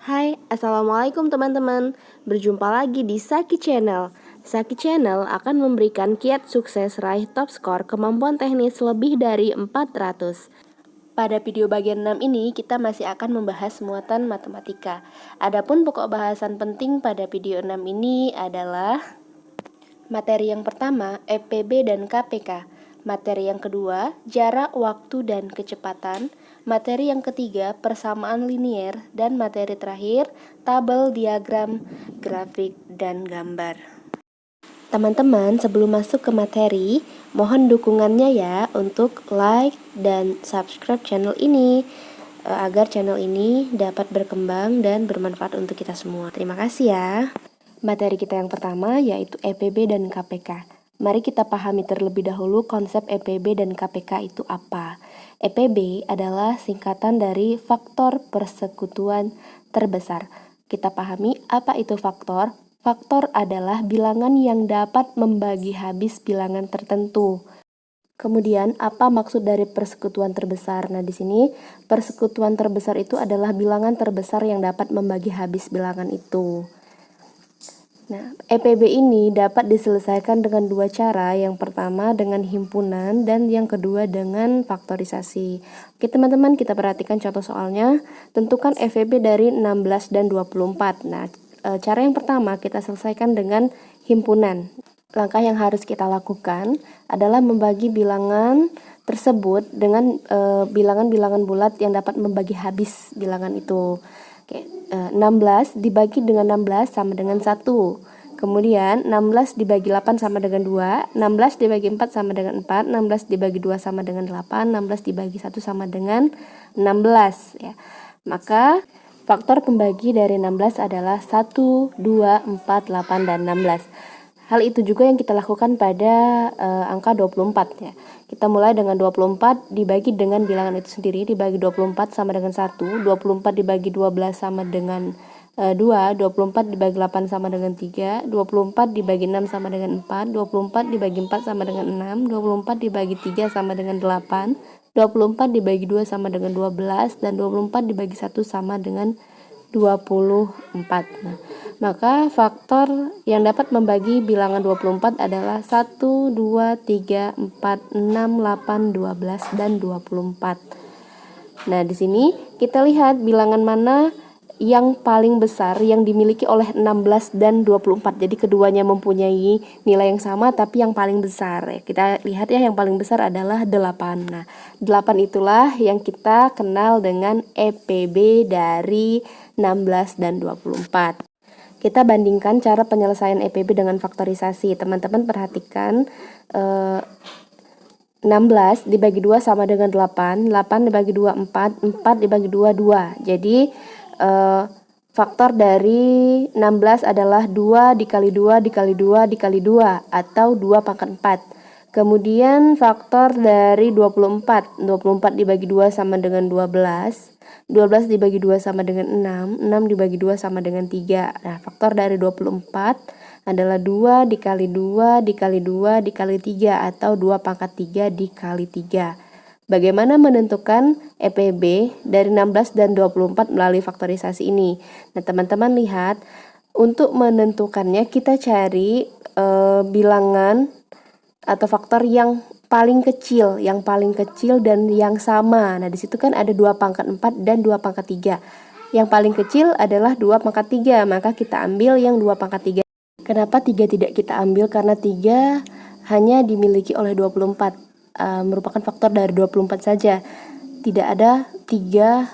Hai, Assalamualaikum teman-teman. Berjumpa lagi di Saki Channel. Saki Channel akan memberikan kiat sukses raih top skor kemampuan teknis lebih dari 400. Pada video bagian 6 ini, kita masih akan membahas muatan matematika. Adapun pokok bahasan penting pada video 6 ini adalah materi yang pertama, EPB dan KPK. Materi yang kedua, jarak, waktu, dan kecepatan. Materi yang ketiga, persamaan linier. Dan materi terakhir, tabel, diagram, grafik, dan gambar. Teman-teman, sebelum masuk ke materi, mohon dukungannya ya untuk like dan subscribe channel ini agar channel ini dapat berkembang dan bermanfaat untuk kita semua. Terima kasih ya. Materi kita yang pertama yaitu EPB dan KPK. Mari kita pahami terlebih dahulu konsep EPB dan KPK itu apa. EPB adalah singkatan dari faktor persekutuan terbesar. Kita pahami apa itu faktor. Faktor adalah bilangan yang dapat membagi habis bilangan tertentu. Kemudian, apa maksud dari persekutuan terbesar? Nah, di sini persekutuan terbesar itu adalah bilangan terbesar yang dapat membagi habis bilangan itu. Nah, EPB ini dapat diselesaikan dengan dua cara. Yang pertama dengan himpunan dan yang kedua dengan faktorisasi. Oke teman-teman, kita perhatikan contoh soalnya. Tentukan EPB dari 16 dan 24. Nah, cara yang pertama kita selesaikan dengan himpunan. Langkah yang harus kita lakukan adalah membagi bilangan tersebut dengan bilangan-bilangan bulat yang dapat membagi habis bilangan itu. Oke, 16 dibagi dengan 16 sama dengan 1. Kemudian 16 dibagi 8 sama dengan 2, 16 dibagi 4 sama dengan 4, 16 dibagi 2 sama dengan 8, 16 dibagi 1 sama dengan 16 ya. Maka faktor pembagi dari 16 adalah 1, 2, 4, 8, dan 16. Hal itu juga yang kita lakukan pada angka 24 ya. Kita mulai dengan 24 dibagi dengan bilangan itu sendiri, dibagi 24 sama dengan 1, 24 dibagi 12 sama dengan 2, 24 dibagi 8 sama dengan 3, 24 dibagi 6 sama dengan 4, 24 dibagi 4 sama dengan 6, 24 dibagi 3 sama dengan 8, 24 dibagi 2 sama dengan 12, dan 24 dibagi 1 sama dengan 24. Nah, maka faktor yang dapat membagi bilangan 24 adalah 1, 2, 3, 4, 6, 8, 12, dan 24. Nah, di sini kita lihat bilangan mana yang paling besar yang dimiliki oleh 16 dan 24. Jadi keduanya mempunyai nilai yang sama tapi yang paling besar. Kita lihat ya, yang paling besar adalah 8. Nah, 8 itulah yang kita kenal dengan EPB dari 16 dan 24. Kita bandingkan cara penyelesaian EPB dengan faktorisasi. Teman-teman perhatikan 16 dibagi 2 sama dengan 8, 8 dibagi 2 4, 4 dibagi 2 2. Jadi faktor dari 16 adalah 2 dikali 2 dikali 2 dikali 2 atau 2 pangkat 4. Kemudian faktor dari 24, 24 dibagi 2 sama dengan 12, 12 dibagi 2 sama dengan 6, 6 dibagi 2 sama dengan 3. Nah, faktor dari 24 adalah 2 dikali 2 dikali 2 dikali 3 atau 2 pangkat 3 dikali 3. Bagaimana menentukan EPB dari 16 dan 24 melalui faktorisasi ini? Nah, teman-teman lihat, untuk menentukannya kita cari bilangan atau faktor yang paling kecil dan yang sama. Nah, di situ kan ada 2 pangkat 4 dan 2 pangkat 3. Yang paling kecil adalah 2 pangkat 3, maka kita ambil yang 2 pangkat 3. Kenapa 3 tidak kita ambil? Karena 3 hanya dimiliki oleh 24, merupakan faktor dari 24 saja. Tidak ada 3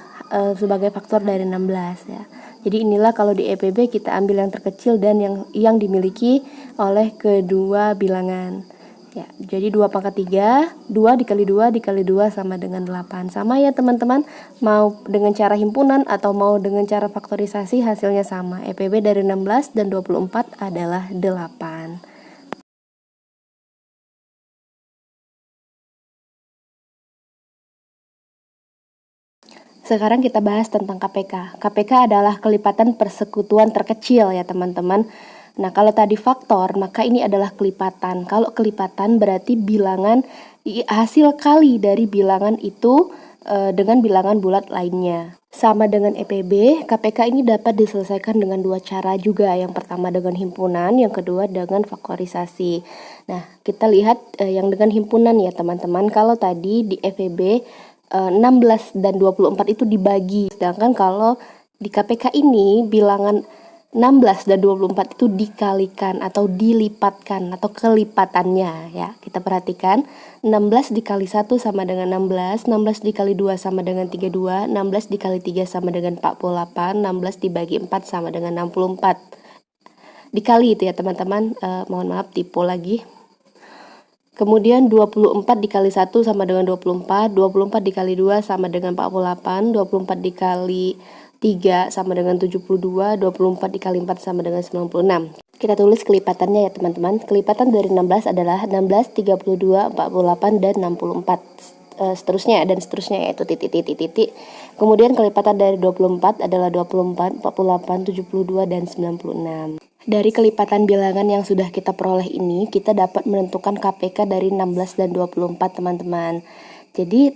sebagai faktor dari 16 ya. Jadi inilah kalau di EPB kita ambil yang terkecil dan yang dimiliki oleh kedua bilangan. Ya, jadi 2 pangkat 3, 2 dikali 2 dikali 2 sama dengan 8. Sama ya teman-teman, mau dengan cara himpunan atau mau dengan cara faktorisasi hasilnya sama. EPB dari 16 dan 24 adalah 8. Sekarang kita bahas tentang KPK. KPK adalah kelipatan persekutuan terkecil ya teman-teman. Nah, kalau tadi faktor, maka ini adalah kelipatan. Kalau kelipatan berarti bilangan hasil kali dari bilangan itu dengan bilangan bulat lainnya. Sama dengan EPB, KPK ini dapat diselesaikan dengan dua cara juga. Yang pertama dengan himpunan, yang kedua dengan faktorisasi. Nah, kita lihat yang dengan himpunan ya teman-teman. Kalau tadi di EPB 16 dan 24 itu dibagi. Sedangkan kalau di KPK ini bilangan 16 dan 24 itu dikalikan atau dilipatkan atau kelipatannya ya. Kita perhatikan 16 dikali 1 sama dengan 16, 16 dikali 2 sama dengan 32, 16 dikali 3 sama dengan 48, 16 dibagi 4 sama dengan 64. Dikali itu ya teman-teman, mohon maaf tipu lagi. Kemudian 24 dikali 1 sama dengan 24, 24 dikali 2 sama dengan 48, 24 dikali 3 sama dengan 72, 24 dikali 4 sama dengan 96. Kita tulis kelipatannya ya teman-teman. Kelipatan dari 16 adalah 16, 32, 48, dan 64. Seterusnya dan seterusnya yaitu titik. Kemudian kelipatan dari 24 adalah 24, 48, 72, dan 96. Dari kelipatan bilangan yang sudah kita peroleh ini, kita dapat menentukan KPK dari 16 dan 24 teman-teman. Jadi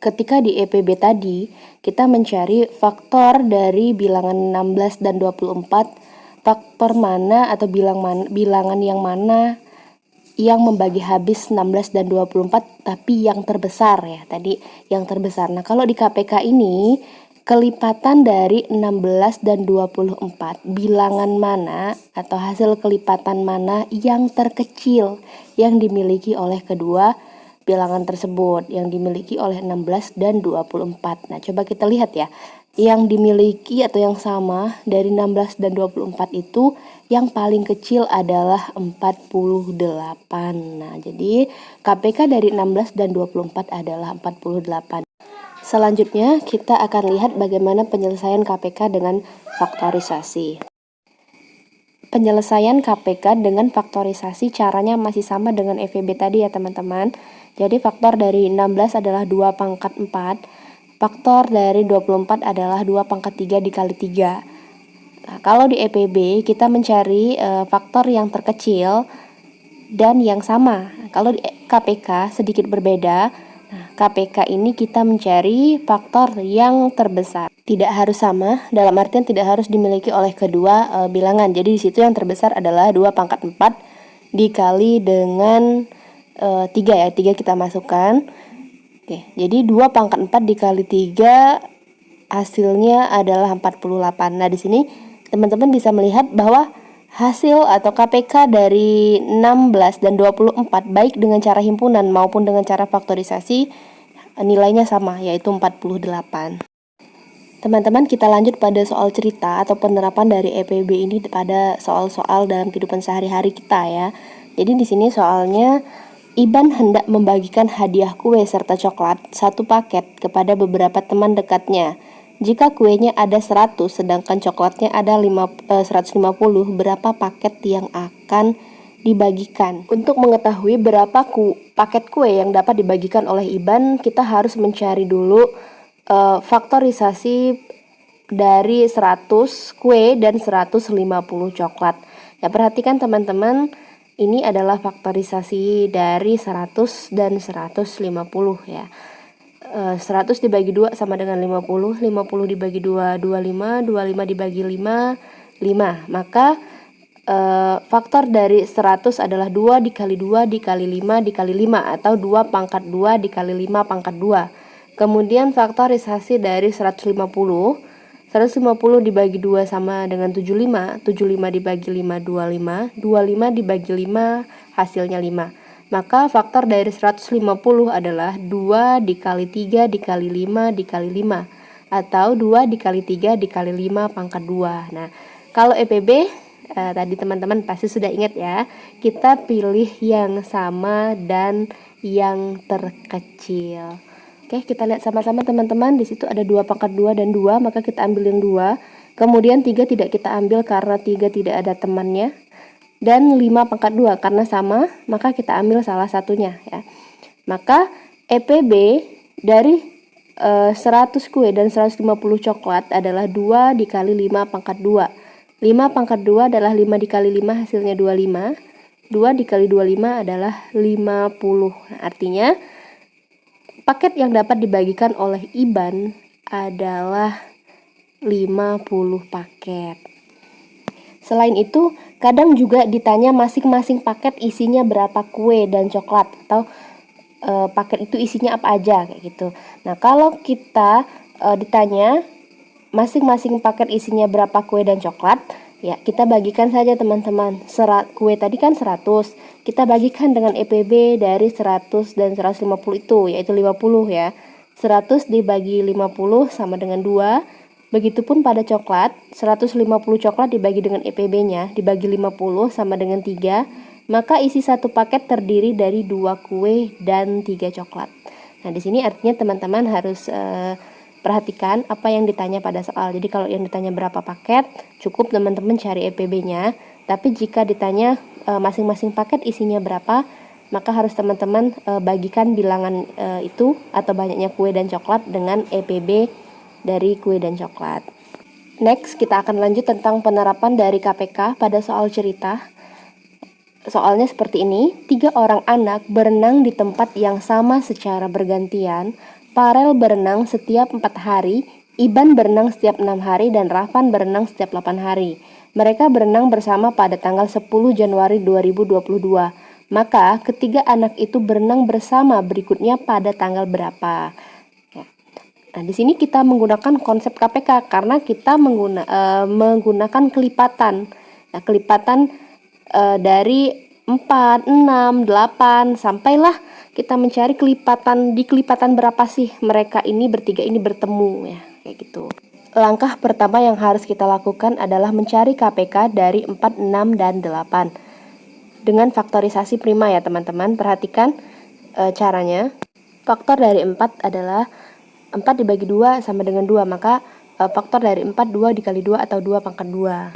ketika di EPB tadi, kita mencari faktor dari bilangan 16 dan 24, faktor mana atau bilangan yang mana yang membagi habis 16 dan 24 tapi yang terbesar ya, tadi yang terbesar. Nah, kalau di KPK ini kelipatan dari 16 dan 24, bilangan mana atau hasil kelipatan mana yang terkecil yang dimiliki oleh kedua bilangan tersebut, yang dimiliki oleh 16 dan 24. Nah, coba kita lihat ya. Yang dimiliki atau yang sama dari 16 dan 24 itu yang paling kecil adalah 48. Nah, jadi KPK dari 16 dan 24 adalah 48. Selanjutnya, kita akan lihat bagaimana penyelesaian KPK dengan faktorisasi. Penyelesaian KPK dengan faktorisasi caranya masih sama dengan EVB tadi ya teman-teman. Jadi faktor dari 16 adalah 2 pangkat 4. Faktor dari 24 adalah 2 pangkat 3 dikali 3. Nah, kalau di EPB kita mencari faktor yang terkecil dan yang sama. Kalau di KPK sedikit berbeda. Nah, KPK ini kita mencari faktor yang terbesar. Tidak harus sama, dalam artian tidak harus dimiliki oleh kedua bilangan. Jadi di situ yang terbesar adalah 2 pangkat 4 dikali dengan 3 ya. 3 kita masukkan. Oke, jadi 2 pangkat 4 dikali 3 hasilnya adalah 48. Nah, di sini teman-teman bisa melihat bahwa hasil atau KPK dari 16 dan 24 baik dengan cara himpunan maupun dengan cara faktorisasi nilainya sama, yaitu 48. Teman-teman, kita lanjut pada soal cerita atau penerapan dari EPB ini pada soal-soal dalam kehidupan sehari-hari kita ya. Jadi di sini soalnya Iban hendak membagikan hadiah kue serta coklat satu paket kepada beberapa teman dekatnya. Jika kuenya ada 100 sedangkan coklatnya ada 150, berapa paket yang akan dibagikan? Untuk mengetahui berapa paket kue yang dapat dibagikan oleh Iban, kita harus mencari dulu faktorisasi dari 100 kue dan 150 coklat. Ya, perhatikan teman-teman, ini adalah faktorisasi dari 100 dan 150 ya. 100 dibagi 2 sama dengan 50, 50 dibagi 2, 25, 25 dibagi 5, 5. Maka faktor dari 100 adalah 2 dikali 2 dikali 5 dikali 5 atau 2 pangkat 2 dikali 5 pangkat 2. Kemudian faktorisasi dari 150 dibagi 2 sama dengan 75, 75 dibagi 5, 25, 25 dibagi 5 hasilnya 5. Maka faktor dari 150 adalah 2 dikali 3 dikali 5 dikali 5 atau 2 dikali 3 dikali 5 pangkat 2. Nah, kalau EPB tadi teman-teman pasti sudah ingat ya, kita pilih yang sama dan yang terkecil. Oke, kita lihat sama-sama teman-teman. Di situ ada 2 pangkat 2 dan 2, maka kita ambil yang 2. Kemudian 3 tidak kita ambil karena 3 tidak ada temannya. Dan 5 pangkat 2 karena sama, maka kita ambil salah satunya ya. Maka EPB dari 100 kue dan 150 coklat adalah 2 dikali 5 pangkat 2. 5 pangkat 2 adalah 5 dikali 5 hasilnya 25. 2 dikali 25 adalah 50. Nah, artinya paket yang dapat dibagikan oleh Iban adalah paket. Selain itu, kadang juga ditanya masing-masing paket isinya berapa kue dan coklat, atau paket itu isinya apa aja kayak gitu. Nah, kalau kita ditanya masing-masing paket isinya berapa kue dan coklat, ya kita bagikan saja teman-teman. Kue tadi kan 100, kita bagikan dengan EPB dari 100 dan 150 itu, yaitu 50 ya. 100 dibagi 50 sama dengan 2. Begitupun pada coklat, 150 coklat dibagi dengan EPB-nya, dibagi 50 sama dengan 3, maka isi satu paket terdiri dari 2 kue dan 3 coklat. Nah, di sini artinya teman-teman harus perhatikan apa yang ditanya pada soal. Jadi kalau yang ditanya berapa paket, cukup teman-teman cari EPB-nya. Tapi jika ditanya masing-masing paket isinya berapa, maka harus teman-teman bagikan bilangan itu atau banyaknya kue dan coklat dengan EPB dari kue dan coklat. Next, kita akan lanjut tentang penerapan dari KPK pada soal cerita. Soalnya seperti ini, 3 orang anak berenang di tempat yang sama secara bergantian. Farel berenang setiap 4 hari, Iban berenang setiap 6 hari, dan Rafan berenang setiap 8 hari. Mereka berenang bersama pada tanggal 10 Januari 2022. Maka ketiga anak itu berenang bersama berikutnya pada tanggal berapa? Nah, di sini kita menggunakan konsep KPK karena kita menggunakan kelipatan. Nah, kelipatan dari 4, 6, 8 sampailah kita mencari kelipatan berapa sih mereka ini bertiga ini bertemu ya, kayak gitu. Langkah pertama yang harus kita lakukan adalah mencari KPK dari 4, 6, dan 8 dengan faktorisasi prima ya teman-teman. Perhatikan caranya. Faktor dari 4 adalah 4 dibagi 2 sama dengan 2, maka faktor dari 4 2 dikali 2 atau 2 pangkat 2.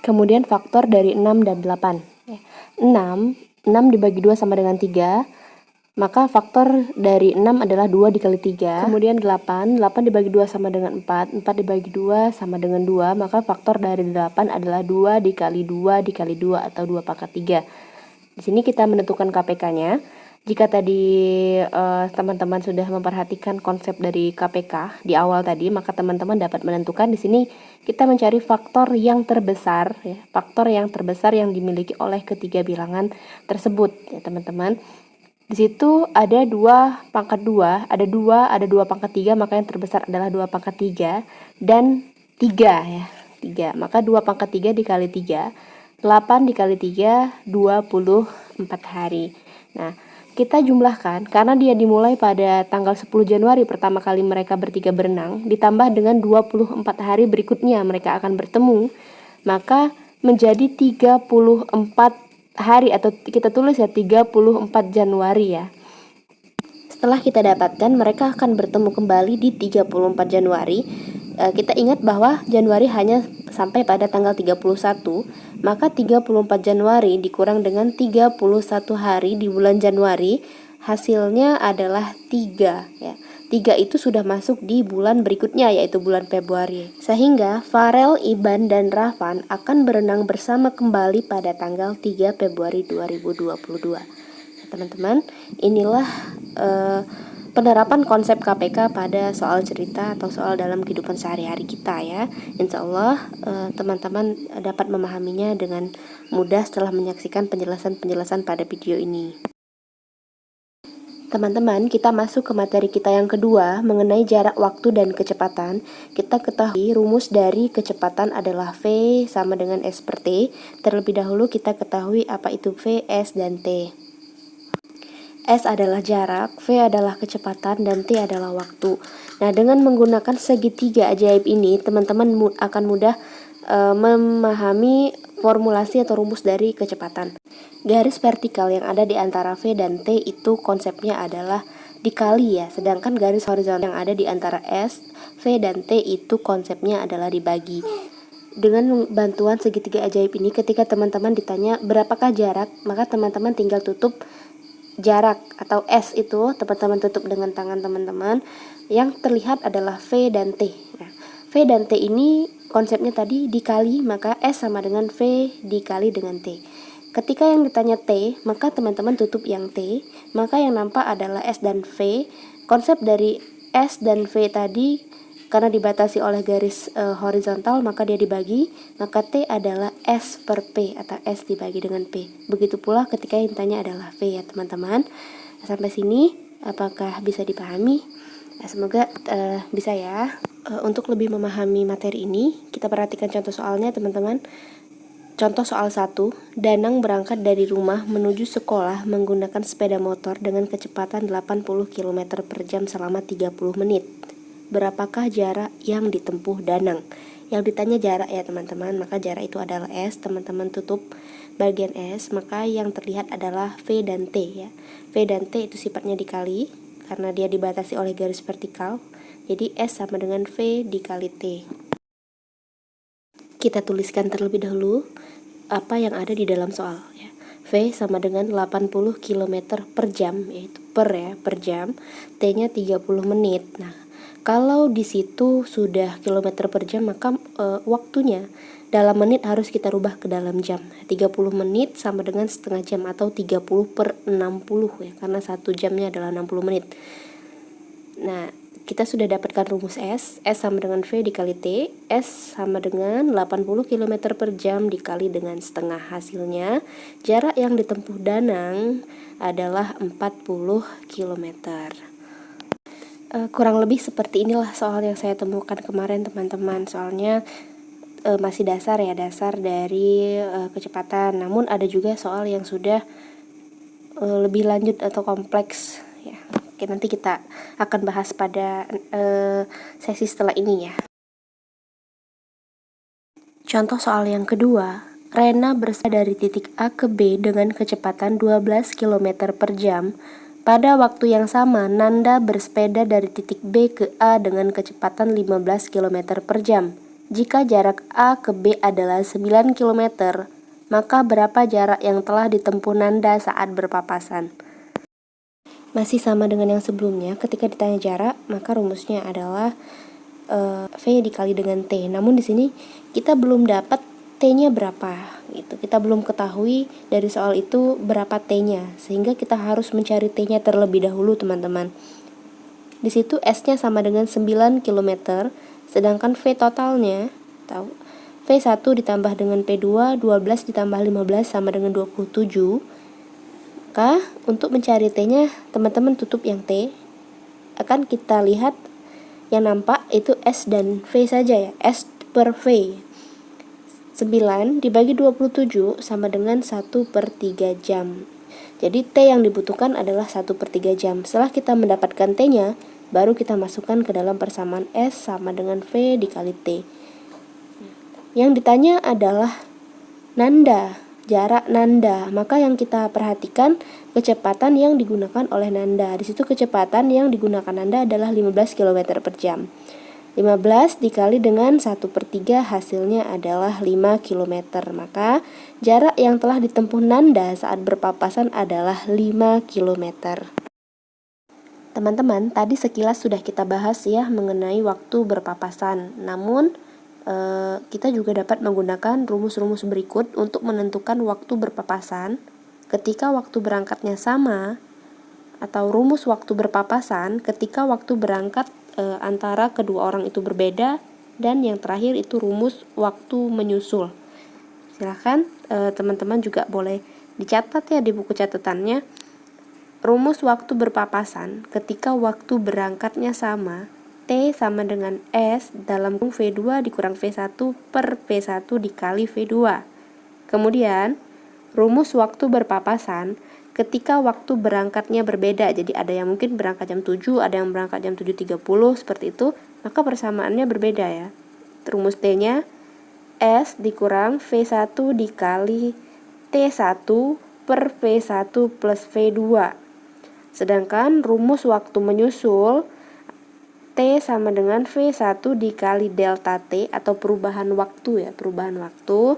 Kemudian faktor dari 6 dan 8. 6 dibagi 2 sama dengan 3, maka faktor dari 6 adalah 2 dikali 3. Kemudian 8 dibagi 2 sama dengan 4, 4 dibagi 2 sama dengan 2, maka faktor dari 8 adalah 2 dikali 2 dikali 2 atau 2 pangkat 3. Di sini kita menentukan KPK-nya. Jika tadi teman-teman sudah memperhatikan konsep dari KPK di awal tadi, maka teman-teman dapat menentukan di sini kita mencari faktor yang terbesar, ya, faktor yang terbesar yang dimiliki oleh ketiga bilangan tersebut, ya teman-teman. Di situ ada 2 pangkat 2, ada 2 pangkat 3, maka yang terbesar adalah 2 pangkat 3 dan 3 ya, 3. Maka 2 pangkat 3 dikali 3, 8 dikali 3, 24 hari. Nah, kita jumlahkan karena dia dimulai pada tanggal 10 Januari pertama kali mereka bertiga berenang, ditambah dengan 24 hari berikutnya mereka akan bertemu, maka menjadi 34 hari, atau kita tulis ya 34 Januari ya. Setelah kita dapatkan mereka akan bertemu kembali di 34 Januari. Kita ingat bahwa Januari hanya sampai pada tanggal 31, maka 34 Januari dikurang dengan 31 hari di bulan Januari, hasilnya adalah 3 ya. 3 itu sudah masuk di bulan berikutnya, yaitu bulan Februari. Sehingga Farel, Iban, dan Rafan akan berenang bersama kembali pada tanggal 3 Februari 2022. Nah, teman-teman, inilah penerapan konsep KPK pada soal cerita atau soal dalam kehidupan sehari-hari kita ya. Insya Allah teman-teman dapat memahaminya dengan mudah setelah menyaksikan penjelasan-penjelasan pada video ini. Teman-teman, kita masuk ke materi kita yang kedua mengenai jarak waktu dan kecepatan. Kita ketahui rumus dari kecepatan adalah V sama dengan S per T. Terlebih dahulu kita ketahui apa itu V, S, dan T. S adalah jarak, V adalah kecepatan, dan T adalah waktu. Nah, dengan menggunakan segitiga ajaib ini, teman-teman akan mudah memahami formulasi atau rumus dari kecepatan. Garis vertikal yang ada di antara V dan T itu konsepnya adalah dikali ya, sedangkan garis horizontal yang ada di antara S, V, dan T itu konsepnya adalah dibagi. Dengan bantuan segitiga ajaib ini, ketika teman-teman ditanya berapakah jarak, maka teman-teman tinggal tutup jarak atau S itu, teman-teman tutup dengan tangan teman-teman. Yang terlihat adalah V dan T. Nah, V dan T ini konsepnya tadi dikali, maka S sama dengan V dikali dengan T. Ketika yang ditanya T, maka teman-teman tutup yang T, maka yang nampak adalah S dan V. Konsep dari S dan V tadi Karena dibatasi oleh garis horizontal, maka dia dibagi, maka T adalah S per P atau S dibagi dengan P. Begitu pula ketika yang ditanya adalah V ya teman-teman. Sampai sini apakah bisa dipahami? Semoga bisa ya. Untuk lebih memahami materi ini, kita perhatikan contoh soalnya teman-teman. Contoh soal 1, Danang berangkat dari rumah menuju sekolah menggunakan sepeda motor dengan kecepatan 80 km per jam selama 30 menit. Berapakah jarak yang ditempuh Danang? Yang ditanya jarak ya teman-teman, maka jarak itu adalah S. Teman-teman tutup bagian S, maka yang terlihat adalah V dan T ya. V dan T itu sifatnya dikali, karena dia dibatasi oleh garis vertikal. Jadi S sama dengan V dikali T. Kita tuliskan terlebih dahulu apa yang ada di dalam soal ya. V sama dengan 80 km per jam, yaitu per jam. T-nya 30 menit. Nah, kalau di situ sudah kilometer per jam, maka waktunya dalam menit harus kita rubah ke dalam jam. 30 menit sama dengan setengah jam atau 30 per 60 ya, karena 1 jamnya adalah 60 menit. Nah, kita sudah dapatkan rumus S sama dengan V dikali T, S sama dengan 80 km per jam dikali dengan setengah. Hasilnya, jarak yang ditempuh Danang adalah 40 km. Kurang lebih seperti inilah soal yang saya temukan kemarin teman-teman. Soalnya masih dasar ya, dasar dari kecepatan. Namun ada juga soal yang sudah lebih lanjut atau kompleks ya. Oke, nanti kita akan bahas pada sesi setelah ini ya. Contoh soal yang kedua, Rena bersepeda dari titik A ke B dengan kecepatan 12 km per jam. Pada waktu yang sama, Nanda bersepeda dari titik B ke A dengan kecepatan 15 km per jam. Jika jarak A ke B adalah 9 km, maka berapa jarak yang telah ditempuh Nanda saat berpapasan? Masih sama dengan yang sebelumnya, ketika ditanya jarak, maka rumusnya adalah V dikali dengan T. Namun di sini kita belum dapat T-nya berapa gitu. Kita belum ketahui dari soal itu berapa T-nya, sehingga kita harus mencari T-nya terlebih dahulu, teman-teman. Di situ S-nya sama dengan 9 km, sedangkan V totalnya tahu V1 ditambah dengan P2, 12 ditambah 15 sama dengan 27. Maka untuk mencari T-nya, teman-teman tutup yang T. Akan kita lihat yang nampak itu S dan V saja ya. S per V. 9 dibagi 27 sama dengan 1 per 3 jam. Jadi T yang dibutuhkan adalah 1 per 3 jam. Setelah kita mendapatkan T-nya, baru kita masukkan ke dalam persamaan S sama dengan V dikali T. Yang ditanya adalah Nanda, jarak Nanda. Maka yang kita perhatikan kecepatan yang digunakan oleh Nanda. Di situ kecepatan yang digunakan Nanda adalah 15 km per jam. 15 dikali dengan 1 per 3 hasilnya adalah 5 km. Maka jarak yang telah ditempuh Nanda saat berpapasan adalah 5 km. Teman-teman, tadi sekilas sudah kita bahas ya mengenai waktu berpapasan. Namun kita juga dapat menggunakan rumus-rumus berikut untuk menentukan waktu berpapasan ketika waktu berangkatnya sama, atau rumus waktu berpapasan ketika waktu berangkat antara kedua orang itu berbeda, dan yang terakhir itu rumus waktu menyusul. Silahkan teman-teman juga boleh dicatat ya di buku catatannya. Rumus waktu berpapasan ketika waktu berangkatnya sama, T sama dengan S dalam V2 dikurang V1 per V1 dikali V2. Kemudian, rumus waktu berpapasan ketika waktu berangkatnya berbeda. Jadi ada yang mungkin berangkat jam 7, ada yang berangkat jam 7.30, seperti itu. Maka persamaannya berbeda ya. Rumus T-nya S dikurang V1 dikali T1 per V1 plus V2. Sedangkan rumus waktu menyusul T sama dengan V1 dikali delta T atau perubahan waktu ya, perubahan waktu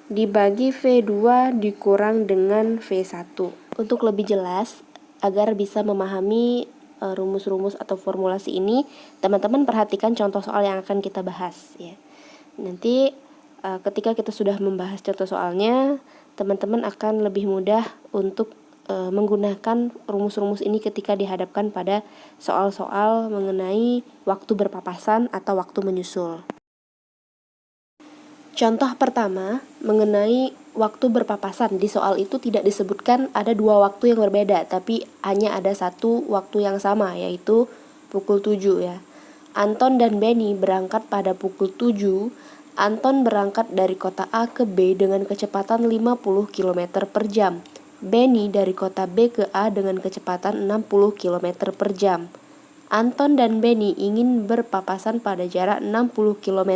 dibagi V2 dikurang dengan V1. Untuk lebih jelas, agar bisa memahami rumus-rumus atau formulasi ini, teman-teman perhatikan contoh soal yang akan kita bahas ya. Nanti ketika kita sudah membahas contoh soalnya, teman-teman akan lebih mudah untuk menggunakan rumus-rumus ini ketika dihadapkan pada soal-soal mengenai waktu berpapasan atau waktu menyusul. Contoh pertama, mengenai waktu berpapasan. Di soal itu tidak disebutkan ada dua waktu yang berbeda, tapi hanya ada satu waktu yang sama, yaitu pukul 7 ya. Anton dan Benny berangkat pada pukul 7. Anton berangkat dari kota A ke B dengan kecepatan 50 km per jam. Benny dari kota B ke A dengan kecepatan 60 km per jam. Anton dan Benny ingin berpapasan pada jarak 60 km,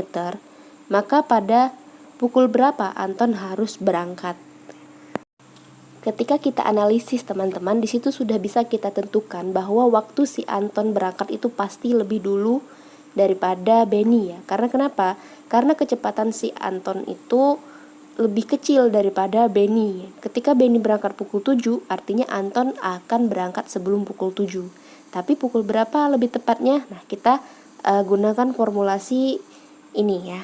maka pada pukul berapa Anton harus berangkat? Ketika kita analisis teman-teman, di situ sudah bisa kita tentukan bahwa waktu si Anton berangkat itu pasti lebih dulu daripada Benny ya. Karena kenapa? Karena kecepatan si Anton itu lebih kecil daripada Benny. Ketika Benny berangkat pukul 7, artinya Anton akan berangkat sebelum pukul 7. Tapi pukul berapa lebih tepatnya? Nah, kita gunakan formulasi ini ya.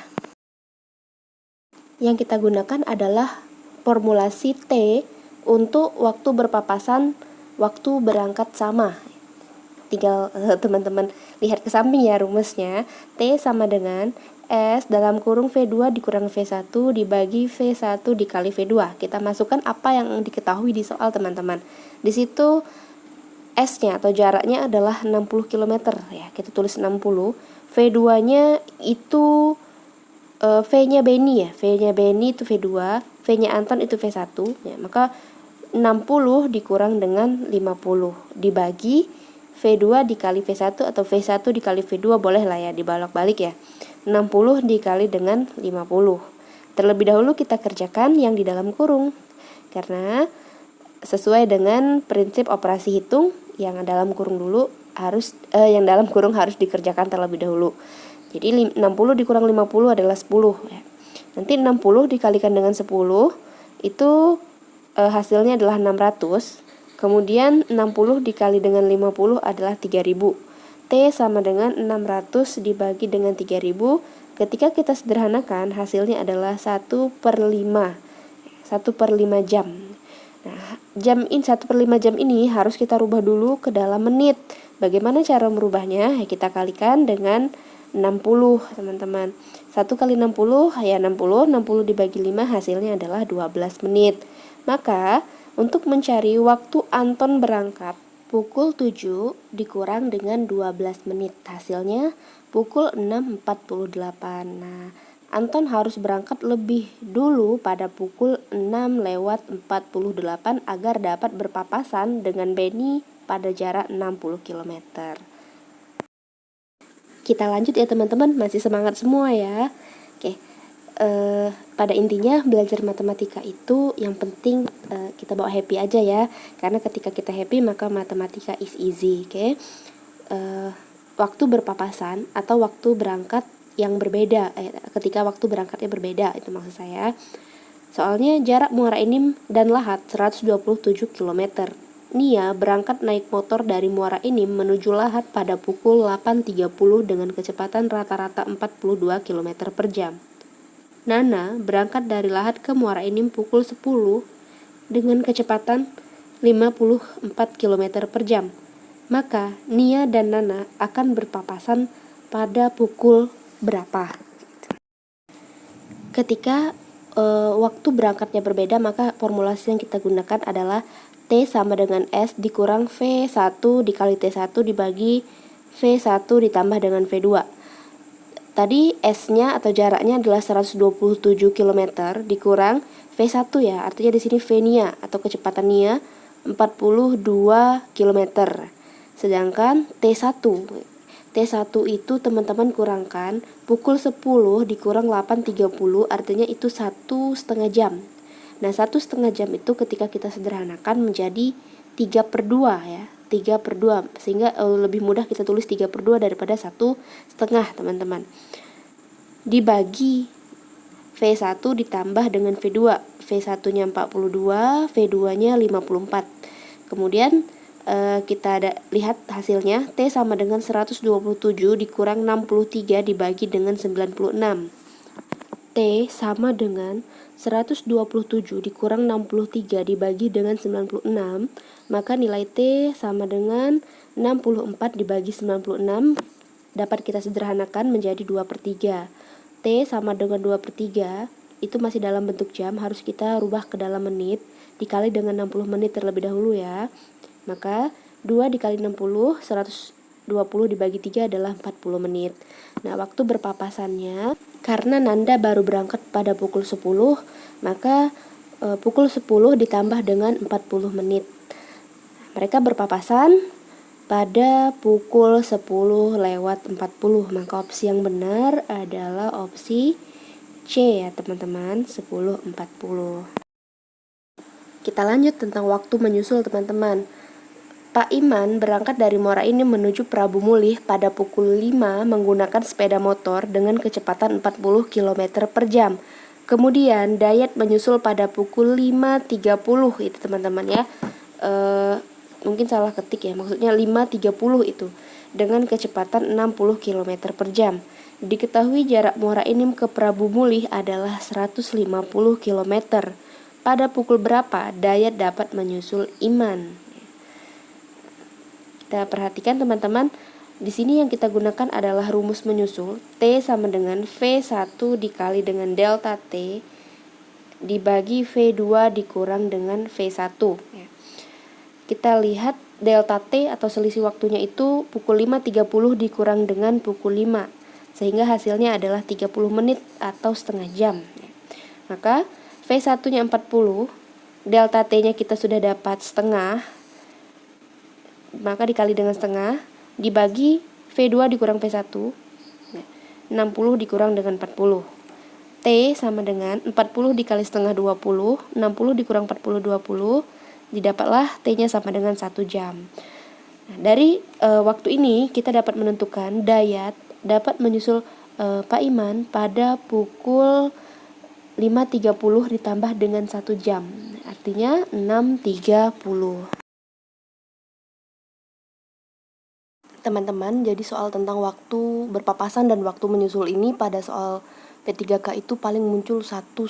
Yang kita gunakan adalah formulasi T untuk waktu berpapasan, waktu berangkat sama. Tinggal teman-teman lihat ke samping ya rumusnya. T sama dengan S dalam kurung V2 dikurang V1 dibagi V1 dikali V2. Kita masukkan apa yang diketahui di soal teman-teman. Di situ S-nya atau jaraknya adalah 60 km ya. Kita tulis 60. V2-nya itu V-nya Benny ya. V-nya Benny itu V2, V-nya Anton itu V1 ya. Maka 60 dikurang dengan 50 dibagi V2 dikali V1 atau V1 dikali V2, boleh lah ya dibolak-balik ya. 60 dikali dengan 50. Terlebih dahulu kita kerjakan yang di dalam kurung. Karena sesuai dengan prinsip operasi hitung, yang dalam kurung harus dikerjakan terlebih dahulu. Jadi 60 dikurang 50 adalah 10 ya. Nanti 60 dikalikan dengan 10 itu hasilnya adalah 600. Kemudian 60 dikali dengan 50 adalah 3000. T sama dengan 600 dibagi dengan 3000. Ketika kita sederhanakan, hasilnya adalah 1/5. 1/5 jam. Nah, 1/5 jam ini harus kita rubah dulu ke dalam menit. Bagaimana cara merubahnya? Ya, kita kalikan dengan 60 teman-teman. 1 kali 60 ya 60. 60 dibagi 5 hasilnya adalah 12 menit. Maka untuk mencari waktu Anton berangkat pukul 7 dikurang dengan 12 menit, hasilnya pukul 6.48. Nah, Anton harus berangkat lebih dulu pada pukul 6:48 agar dapat berpapasan dengan Benny pada jarak 60 km. Kita lanjut ya teman-teman, masih semangat semua ya. Oke. Pada intinya belajar matematika itu yang penting kita bawa happy aja ya, karena ketika kita happy maka matematika is easy. Oke. Waktu berpapasan atau waktu berangkat yang berbeda, ketika waktu berangkatnya berbeda, itu maksud saya. Soalnya jarak Muara Enim dan Lahat 127 km. Nia berangkat naik motor dari Muara Enim menuju Lahat pada pukul 8.30 dengan kecepatan rata-rata 42 km per jam. Nana berangkat dari Lahat ke Muara Enim pukul 10 dengan kecepatan 54 km per jam. Maka Nia dan Nana akan berpapasan pada pukul berapa? Ketika waktu berangkatnya berbeda, maka formulasi yang kita gunakan adalah T sama dengan S dikurang V1 dikali T1 dibagi V1 ditambah dengan V2. Tadi S-nya atau jaraknya adalah 127 km dikurang V1 ya. Artinya di sini V-nya atau kecepatan Nia 42 km. Sedangkan T1 itu teman-teman kurangkan pukul 10 dikurang 8.30, artinya itu 1,5 jam. Nah, 1,5 jam itu ketika kita sederhanakan menjadi 3/2 ya. 3/2, sehingga lebih mudah kita tulis 3/2 daripada 1,5 teman-teman. Dibagi V1 ditambah dengan V2. V1-nya 42, V2-nya 54. Kemudian kita lihat hasilnya. T sama dengan 127 dikurang 63 dibagi dengan 96. T sama dengan 127 dikurang 63 dibagi dengan 96, maka nilai T sama dengan 64 dibagi 96 dapat kita sederhanakan menjadi 2/3. T sama dengan 2/3, itu masih dalam bentuk jam, harus kita rubah ke dalam menit, dikali dengan 60 menit terlebih dahulu ya. Maka 2 dikali 60, 120 dibagi 3 adalah 40 menit. Nah, waktu berpapasannya, karena Nanda baru berangkat pada pukul 10, maka pukul 10 ditambah dengan 40 menit. Mereka berpapasan pada pukul 10:40, maka opsi yang benar adalah opsi C ya teman-teman, 10:40. Kita lanjut tentang waktu menyusul teman-teman. Pak Iman berangkat dari Muara Enim menuju Prabu Mulih pada pukul 5 menggunakan sepeda motor dengan kecepatan 40 km per jam. Kemudian Dayat menyusul pada pukul 5.30 itu teman-teman ya. Mungkin salah ketik ya, maksudnya 5.30 itu dengan kecepatan 60 km per jam. Diketahui jarak Muara Enim ke Prabu Mulih adalah 150 km. Pada pukul berapa Dayat dapat menyusul Iman? Kita perhatikan teman-teman, di sini yang kita gunakan adalah rumus menyusul. T sama dengan V1 dikali dengan delta T dibagi V2 dikurang dengan V1. Kita lihat delta T atau selisih waktunya itu pukul 5.30 dikurang dengan pukul 5, sehingga hasilnya adalah 30 menit atau setengah jam. Maka V1 nya 40, delta T nya kita sudah dapat setengah, maka dikali dengan setengah dibagi V2 dikurang V1, 60 dikurang dengan 40. T sama dengan 40 dikali setengah 20, 60 dikurang 40 20, didapatlah T-nya sama dengan 1 jam. Nah, dari waktu ini kita dapat menentukan Dayat dapat menyusul Pak Iman pada pukul 5.30 ditambah dengan 1 jam, artinya 6.30. Teman-teman, jadi soal tentang waktu berpapasan dan waktu menyusul ini pada soal P3K itu paling muncul satu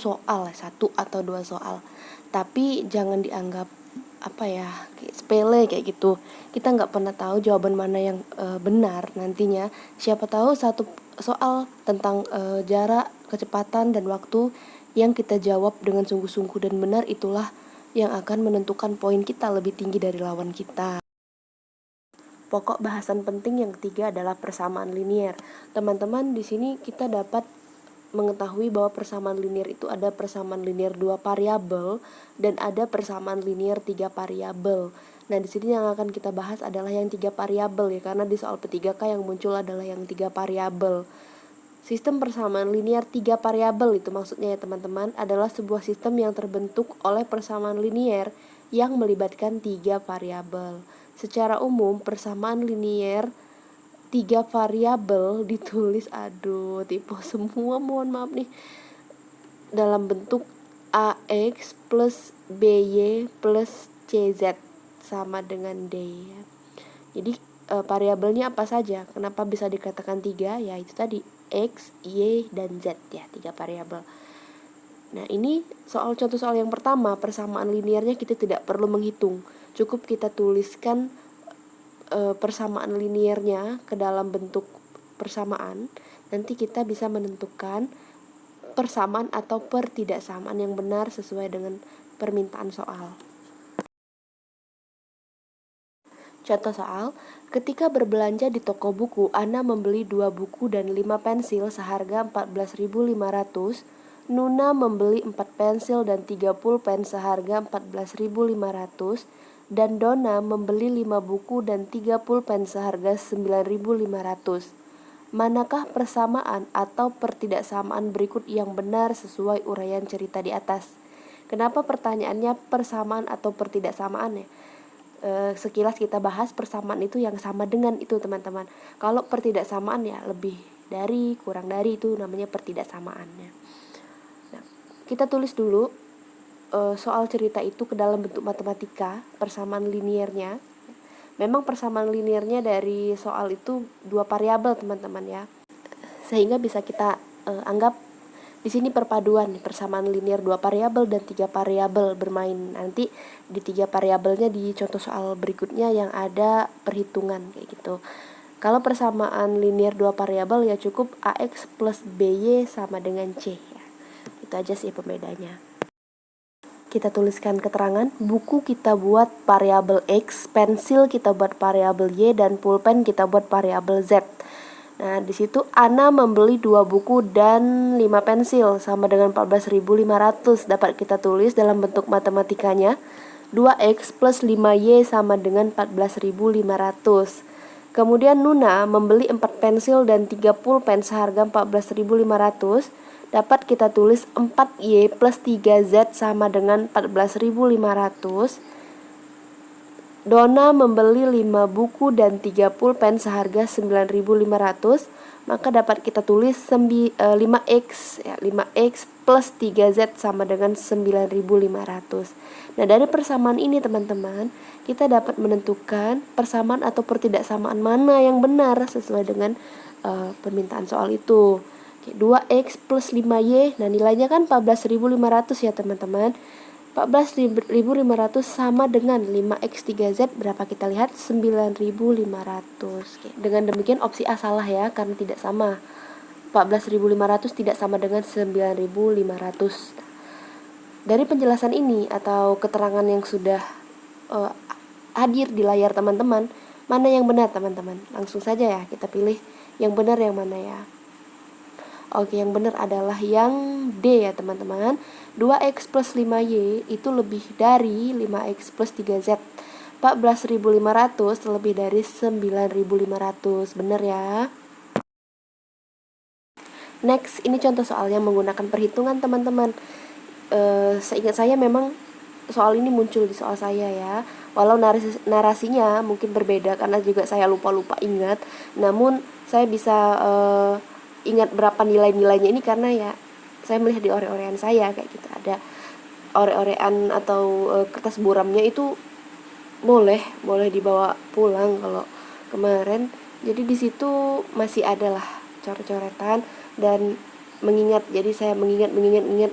atau dua soal. Tapi jangan dianggap kayak sepele kayak gitu. Kita nggak pernah tahu jawaban mana yang benar nantinya. Siapa tahu satu soal tentang jarak, kecepatan, dan waktu yang kita jawab dengan sungguh-sungguh dan benar, itulah yang akan menentukan poin kita lebih tinggi dari lawan kita. Pokok bahasan penting yang ketiga adalah persamaan linier. Teman-teman, di sini kita dapat mengetahui bahwa persamaan linier itu ada persamaan linier 2 variabel dan ada persamaan linier 3 variabel. Nah, di sini yang akan kita bahas adalah yang 3 variabel ya, karena di soal P3K yang muncul adalah yang 3 variabel. Sistem persamaan linier 3 variabel itu maksudnya ya teman-teman, adalah sebuah sistem yang terbentuk oleh persamaan linier yang melibatkan 3 variabel. Secara umum, persamaan linier 3 variabel ditulis, tipe semua, mohon maaf nih, dalam bentuk AX plus BY plus CZ sama dengan D ya. Jadi variabelnya apa saja? Kenapa bisa dikatakan 3? Ya itu tadi, X, Y, dan Z ya, 3 variabel. Nah, ini contoh soal yang pertama, persamaan liniernya kita tidak perlu menghitung. Cukup kita tuliskan persamaan liniernya ke dalam bentuk persamaan. Nanti kita bisa menentukan persamaan atau pertidaksamaan yang benar sesuai dengan permintaan soal. Contoh soal, ketika berbelanja di toko buku, Ana membeli 2 buku dan 5 pensil seharga 14.500. Nuna membeli 4 pensil dan 3 pulpen seharga 14.500. Dan Dona membeli 5 buku dan 3 pulpen seharga 9.500. Manakah persamaan atau pertidaksamaan berikut yang benar sesuai uraian cerita di atas? Kenapa pertanyaannya persamaan atau pertidaksamaan ya? Sekilas kita bahas persamaan itu yang sama dengan itu teman-teman. Kalau pertidaksamaan ya lebih dari, kurang dari, itu namanya pertidaksamaannya. Nah, kita tulis dulu soal cerita itu ke dalam bentuk matematika, persamaan liniernya. Memang persamaan liniernya dari soal itu 2 variabel teman-teman ya, sehingga bisa kita anggap Di sini perpaduan, persamaan linear 2 variabel dan 3 variabel bermain. Nanti di 3 variabelnya di contoh soal berikutnya yang ada perhitungan kayak gitu. Kalau persamaan linear 2 variabel ya cukup AX plus BY sama dengan C ya. Itu aja sih pembedanya. Kita tuliskan keterangan, buku kita buat variabel X, pensil kita buat variabel Y, dan pulpen kita buat variabel Z. Nah, di situ Ana membeli 2 buku dan 5 pensil sama dengan 14.500. Dapat kita tulis dalam bentuk matematikanya 2X plus 5Y sama dengan 14.500. Kemudian Nuna membeli 4 pensil dan 3 pulpen seharga 14.500. Dapat kita tulis 4Y plus 3Z sama dengan 14.500. Dona membeli 5 buku dan 3 pulpen seharga 9.500, maka dapat kita tulis 5X ya, 5X plus 3Z sama dengan 9.500. Nah, dari persamaan ini teman-teman, kita dapat menentukan persamaan atau pertidaksamaan mana yang benar sesuai dengan permintaan soal itu. 2X plus 5Y, nah nilainya kan 14.500 ya teman-teman. 14.500 sama dengan 5X 3Z, berapa kita lihat? 9.500. Dengan demikian opsi A salah ya, karena tidak sama. 14.500 tidak sama dengan 9.500. Dari penjelasan ini atau keterangan yang sudah hadir di layar teman-teman, mana yang benar teman-teman? Langsung saja ya kita pilih yang benar yang mana ya. Oke, yang benar adalah yang D ya teman-teman. 2X plus 5Y itu lebih dari 5X plus 3Z. 14.500 lebih dari 9.500. Benar ya. Next, ini contoh soalnya menggunakan perhitungan teman-teman. Seingat saya memang soal ini muncul di soal saya ya. Walau narasinya mungkin berbeda karena juga saya lupa-lupa ingat. Namun saya bisa ingat berapa nilai-nilainya ini karena ya saya melihat di ore-orean saya kayak gitu. Ada ore-orean atau kertas buramnya itu boleh dibawa pulang kalau kemarin. Jadi di situ masih ada lah coret-coretan dan mengingat. Jadi saya mengingat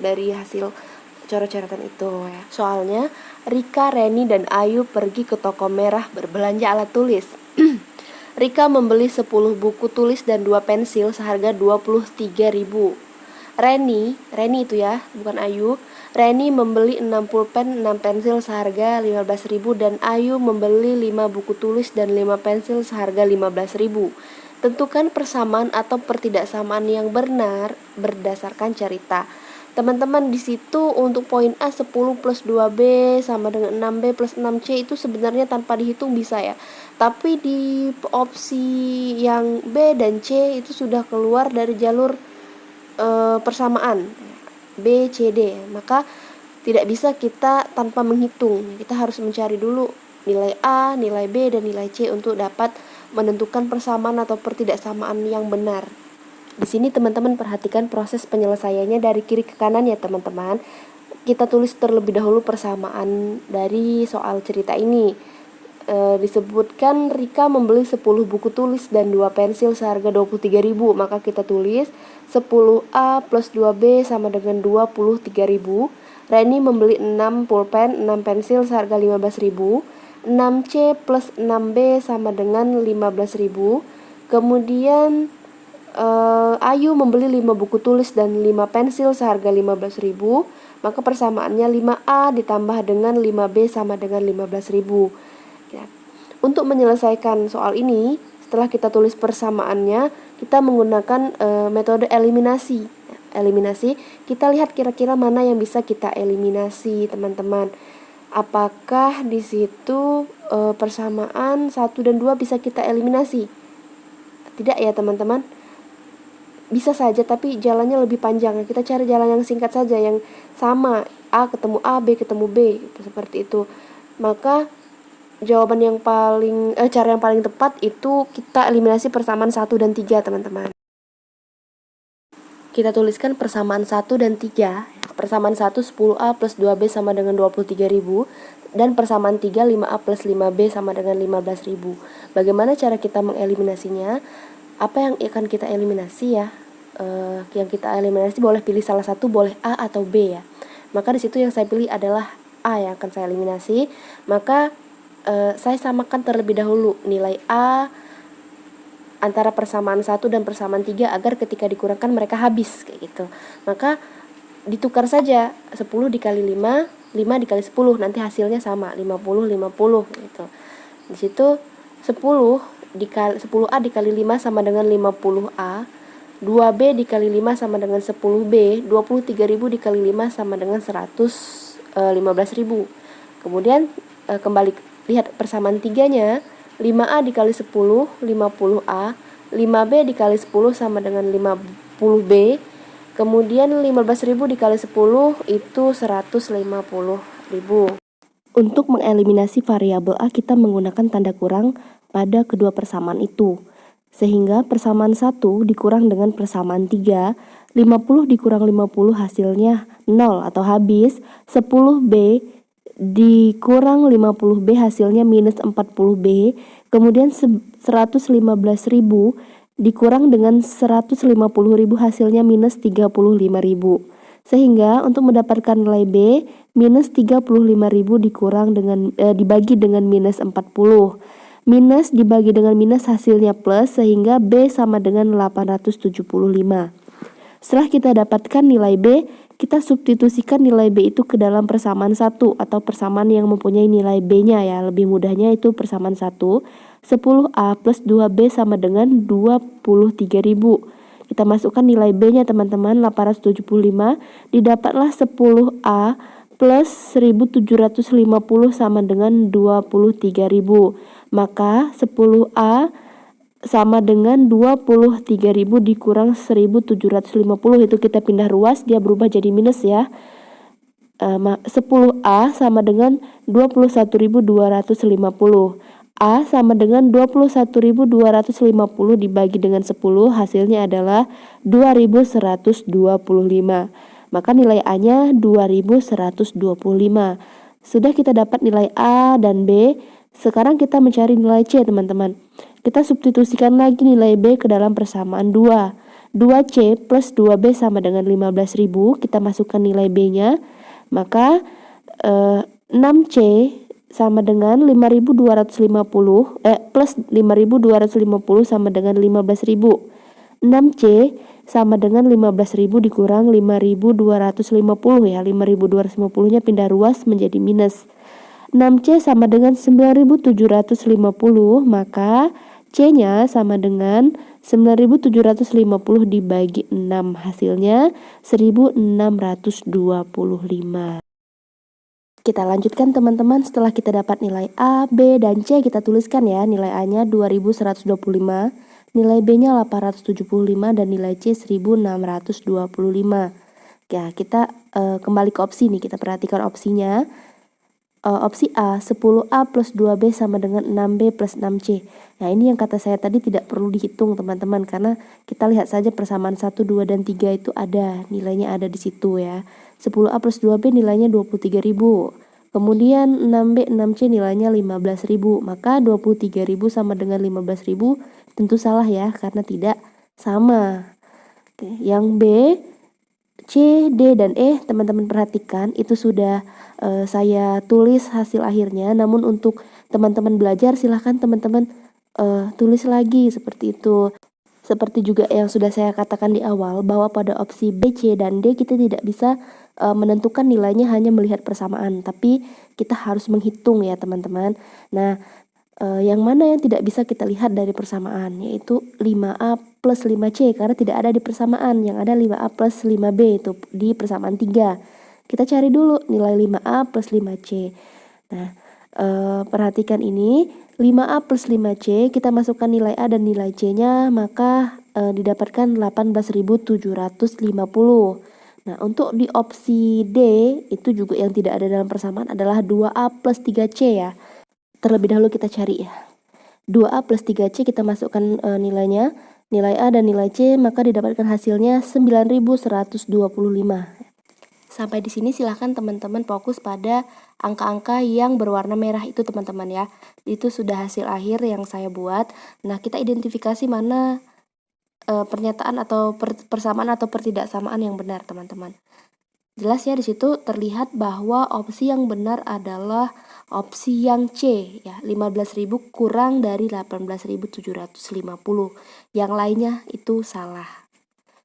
dari hasil coret-coretan itu ya. Soalnya Rika, Reni, dan Ayu pergi ke toko merah berbelanja alat tulis. Rika membeli 10 buku tulis dan 2 pensil seharga 23.000. Reni itu ya, bukan Ayu. Reni membeli 6 pulpen, 6 pensil seharga 15.000 dan Ayu membeli 5 buku tulis dan 5 pensil seharga 15.000. Tentukan persamaan atau pertidaksamaan yang benar berdasarkan cerita. Teman-teman, di situ untuk poin A 10 plus 2B sama dengan 6B plus 6C itu sebenarnya tanpa dihitung bisa ya. Tapi di opsi yang B dan C itu sudah keluar dari jalur persamaan B, C, D. Maka tidak bisa kita tanpa menghitung. Kita harus mencari dulu nilai A, nilai B, dan nilai C untuk dapat menentukan persamaan atau pertidaksamaan yang benar. Di sini teman-teman perhatikan proses penyelesaiannya dari kiri ke kanan ya teman-teman. Kita tulis terlebih dahulu persamaan dari soal cerita ini. Disebutkan Rika membeli 10 buku tulis dan 2 pensil seharga 23.000. Maka kita tulis 10A plus 2B sama dengan 23.000. Reni membeli 6 pulpen, 6 pensil seharga 15.000. 6C plus 6B sama dengan 15.000. Kemudian Ayu membeli 5 buku tulis dan 5 pensil seharga 15.000. Maka persamaannya 5A ditambah dengan 5B sama dengan 15.000 ya. Untuk menyelesaikan soal ini, setelah kita tulis persamaannya, kita menggunakan metode eliminasi. Eliminasi, kita lihat kira-kira mana yang bisa kita eliminasi teman-teman. Apakah di situ persamaan 1 dan 2 bisa kita eliminasi? Tidak ya teman-teman. Bisa saja, tapi jalannya lebih panjang. Kita cari jalan yang singkat saja, yang sama, A ketemu A, B ketemu B, seperti itu. Maka jawaban yang paling cara yang paling tepat itu kita eliminasi persamaan 1 dan 3 teman-teman. Kita tuliskan persamaan 1 dan 3. Persamaan 1 10A plus 2B sama dengan 23.000 dan persamaan 3 5A plus 5B sama dengan 15.000. Bagaimana cara kita mengeliminasinya? Apa yang akan kita eliminasi ya? yang kita eliminasi boleh pilih salah satu, boleh A atau B ya. Maka di situ yang saya pilih adalah A yang akan saya eliminasi. Maka saya samakan terlebih dahulu nilai A antara persamaan 1 dan persamaan 3 agar ketika dikurangkan mereka habis kayak gitu. Maka ditukar saja 10 dikali 5, 5 dikali 10, nanti hasilnya sama 50 50 gitu. Di situ 10 dikali 10A dikali 5 sama dengan 50A. 2B dikali 5 sama dengan 10B. 23.000 dikali 5 sama dengan 115.000. Kemudian kembali lihat persamaan 3-nya. 5A dikali 10 50A. 5B dikali 10 sama dengan 50B. Kemudian 15.000 dikali 10 itu 150.000. Untuk mengeliminasi variabel A, kita menggunakan tanda kurang pada kedua persamaan itu. Sehingga persamaan 1 dikurang dengan persamaan 3, 50 dikurang 50 hasilnya 0 atau habis. 10B dikurang 50B hasilnya minus 40B. Kemudian 115.000 dikurang dengan 150.000 hasilnya minus 35.000. Sehingga untuk mendapatkan nilai B, minus 35.000 dikurang dengan dibagi dengan minus 40. Minus dibagi dengan minus hasilnya plus, sehingga B sama dengan 875. Setelah kita dapatkan nilai B, kita substitusikan nilai B itu ke dalam persamaan 1 atau persamaan yang mempunyai nilai B-nya ya. Lebih mudahnya itu persamaan 1. 10A plus 2B sama dengan 23.000. Kita masukkan nilai B-nya teman-teman, 875. Didapatlah 10A plus 1750 sama dengan 23.000. Maka 10A sama dengan 23.000 dikurang 1750, itu kita pindah ruas, dia berubah jadi minus ya. 10A sama dengan 21.250. A sama dengan 21.250 dibagi dengan 10, hasilnya adalah 2.125. Maka nilai A-nya 2.125. Sudah kita dapat nilai A dan B. Sekarang kita mencari nilai C teman-teman. Kita substitusikan lagi nilai B ke dalam persamaan 2. 2C plus 2B sama dengan 15.000. Kita masukkan nilai B-nya. Maka 6C sama dengan 5.250 plus 5.250 sama dengan 15.000. 6C sama dengan 15.000 dikurang 5.250 ya. 5.250-nya pindah ruas menjadi minus. 6C sama dengan 9.750, maka C-nya sama dengan 9.750 dibagi 6, hasilnya 1.625. Kita lanjutkan teman-teman. Setelah kita dapat nilai A, B, dan C, kita tuliskan ya. Nilai A-nya 2.125, nilai B-nya 875, dan nilai C 1.625. Ya, kita kembali ke opsi nih. Kita perhatikan opsinya. Opsi A, 10A plus 2B sama dengan 6B plus 6C. Nah, ini yang kata saya tadi tidak perlu dihitung teman-teman, karena kita lihat saja persamaan 1, 2, dan 3 itu ada, nilainya ada di situ ya. 10A plus 2B nilainya 23.000. Kemudian 6B, 6C nilainya 15.000. Maka 23.000 sama dengan 15.000 tentu salah ya, karena tidak sama. Oke, yang B, C, D, dan E teman-teman perhatikan, itu sudah saya tulis hasil akhirnya. Namun untuk teman-teman belajar, silahkan teman-teman tulis lagi seperti itu. Seperti juga yang sudah saya katakan di awal, bahwa pada opsi B, C, dan D kita tidak bisa menentukan nilainya hanya melihat persamaan, tapi kita harus menghitung ya teman-teman. Nah, yang mana yang tidak bisa kita lihat dari persamaan, yaitu 5A plus 5C, karena tidak ada di persamaan. Yang ada 5A plus 5B itu di persamaan 3. Kita cari dulu nilai 5A plus 5C. Nah, perhatikan ini, 5A plus 5C, kita masukkan nilai A dan nilai C-nya, maka didapatkan 18.750. Nah, untuk di opsi D, itu juga yang tidak ada dalam persamaan adalah 2A plus 3C ya. Terlebih dahulu kita cari ya. 2A plus 3C kita masukkan nilainya, nilai A dan nilai C, maka didapatkan hasilnya 9.125. Sampai di sini silahkan teman-teman fokus pada angka-angka yang berwarna merah itu teman-teman ya. Itu sudah hasil akhir yang saya buat. Nah, kita identifikasi mana pernyataan atau persamaan atau pertidaksamaan yang benar, teman-teman. Jelas ya, di situ terlihat bahwa opsi yang benar adalah opsi yang C ya, 15.000 kurang dari 18.750. Yang lainnya itu salah.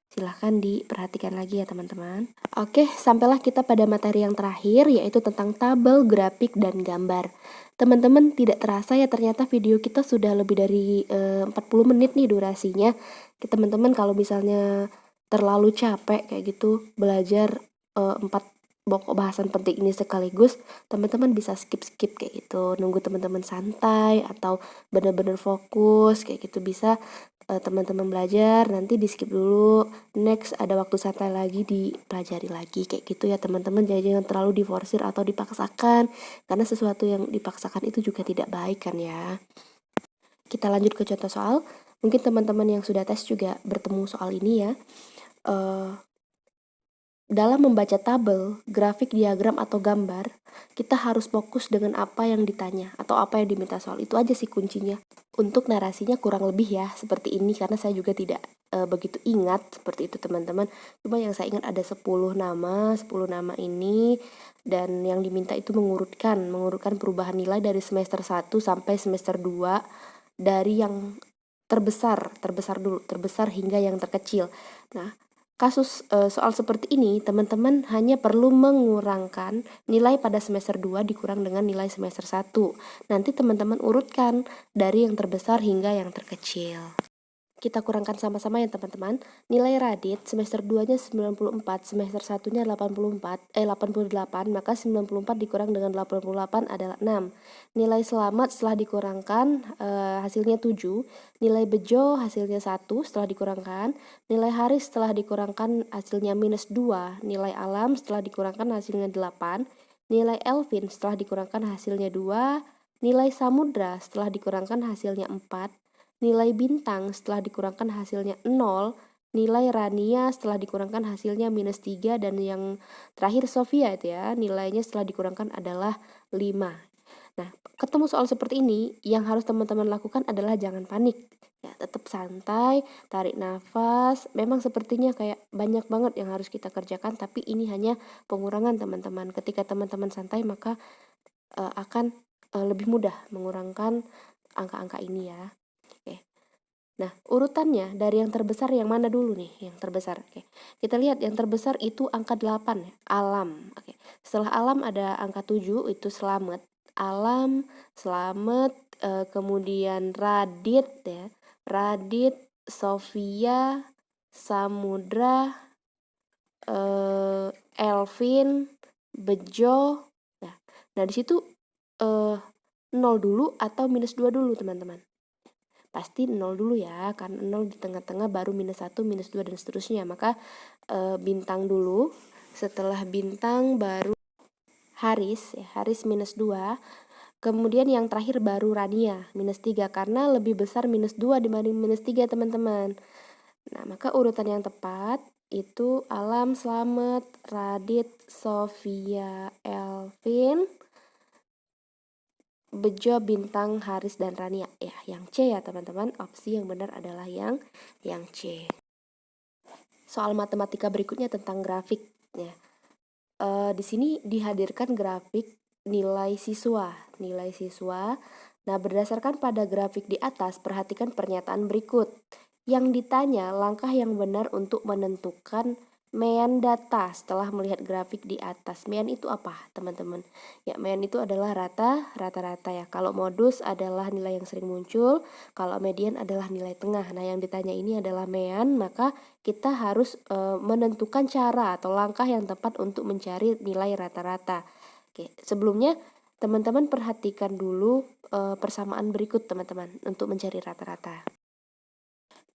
Silahkan diperhatikan lagi ya teman-teman. Oke, sampailah kita pada materi yang terakhir, yaitu tentang tabel, grafik, dan gambar. Teman-teman, tidak terasa ya ternyata video kita sudah lebih dari 40 menit nih durasinya. Teman-teman kalau misalnya terlalu capek kayak gitu belajar 4 pokok bahasan penting ini sekaligus, teman-teman bisa skip kayak gitu, nunggu teman-teman santai atau benar-benar fokus kayak gitu, bisa teman-teman belajar, nanti di skip dulu, next ada waktu santai lagi dipelajari lagi kayak gitu ya teman-teman. Jadi jangan terlalu diforsir atau dipaksakan, karena sesuatu yang dipaksakan itu juga tidak baik kan ya. Kita lanjut ke contoh soal. Mungkin teman-teman yang sudah tes juga bertemu soal ini ya. Dalam membaca tabel, grafik, diagram, atau gambar, kita harus fokus dengan apa yang ditanya atau apa yang diminta soal. Itu aja sih kuncinya. Untuk narasinya kurang lebih ya seperti ini, karena saya juga tidak begitu ingat seperti itu teman-teman. Cuma yang saya ingat ada 10 nama ini, dan yang diminta itu mengurutkan perubahan nilai dari semester 1 sampai semester 2 dari yang terbesar hingga yang terkecil. Nah, kasus soal seperti ini, teman-teman hanya perlu mengurangkan nilai pada semester 2 dikurang dengan nilai semester 1. Nanti teman-teman urutkan dari yang terbesar hingga yang terkecil. Kita kurangkan sama-sama ya teman-teman. Nilai Radit semester 2-nya 94, semester 1-nya 88, maka 94 dikurang dengan 88 adalah 6. Nilai Selamat setelah dikurangkan hasilnya 7. Nilai Bejo hasilnya 1 setelah dikurangkan. Nilai Haris setelah dikurangkan hasilnya minus 2. Nilai Alam setelah dikurangkan hasilnya 8. Nilai Elvin setelah dikurangkan hasilnya 2. Nilai Samudra setelah dikurangkan hasilnya 4. Nilai Bintang setelah dikurangkan hasilnya 0, nilai Rania setelah dikurangkan hasilnya minus 3, dan yang terakhir Sofia itu ya, nilainya setelah dikurangkan adalah 5. Nah, ketemu soal seperti ini, yang harus teman-teman lakukan adalah jangan panik. Ya, tetap santai, tarik nafas. Memang sepertinya kayak banyak banget yang harus kita kerjakan, tapi ini hanya pengurangan teman-teman. Ketika teman-teman santai, maka akan lebih mudah mengurangkan angka-angka ini ya. Nah, urutannya dari yang terbesar yang mana dulu nih? Yang terbesar. Oke. Kita lihat yang terbesar itu angka 8 ya, Alam. Oke. Setelah Alam ada angka 7 itu Selamat. Alam, Selamat, kemudian Radit ya. Radit, Sofia, Samudra, Elvin, Bejo. Nah, di situ 0 dulu atau minus 2 dulu, teman-teman. Pasti 0 dulu ya, karena 0 di tengah-tengah baru minus 1, minus 2, dan seterusnya. Maka Bintang dulu, setelah Bintang baru Haris, ya, Haris minus 2. Kemudian yang terakhir baru Rania, minus 3, karena lebih besar minus 2 dibanding minus 3 teman-teman. Nah, maka urutan yang tepat itu Alam, Selamat, Radit, Sofia, Elvin, Bejo, Bintang, Haris, dan Rania ya, yang C ya teman-teman. Opsi yang benar adalah yang C. Soal matematika berikutnya tentang grafik ya. Di sini dihadirkan grafik nilai siswa. Nah, berdasarkan pada grafik di atas, perhatikan pernyataan berikut. Yang ditanya langkah yang benar untuk menentukan mean data setelah melihat grafik di atas. Mean itu apa, teman-teman? Ya, mean itu adalah rata-rata ya. Kalau modus adalah nilai yang sering muncul, kalau median adalah nilai tengah. Nah, yang ditanya ini adalah mean, maka kita harus menentukan cara atau langkah yang tepat untuk mencari nilai rata-rata. Oke, sebelumnya teman-teman perhatikan dulu persamaan berikut teman-teman untuk mencari rata-rata.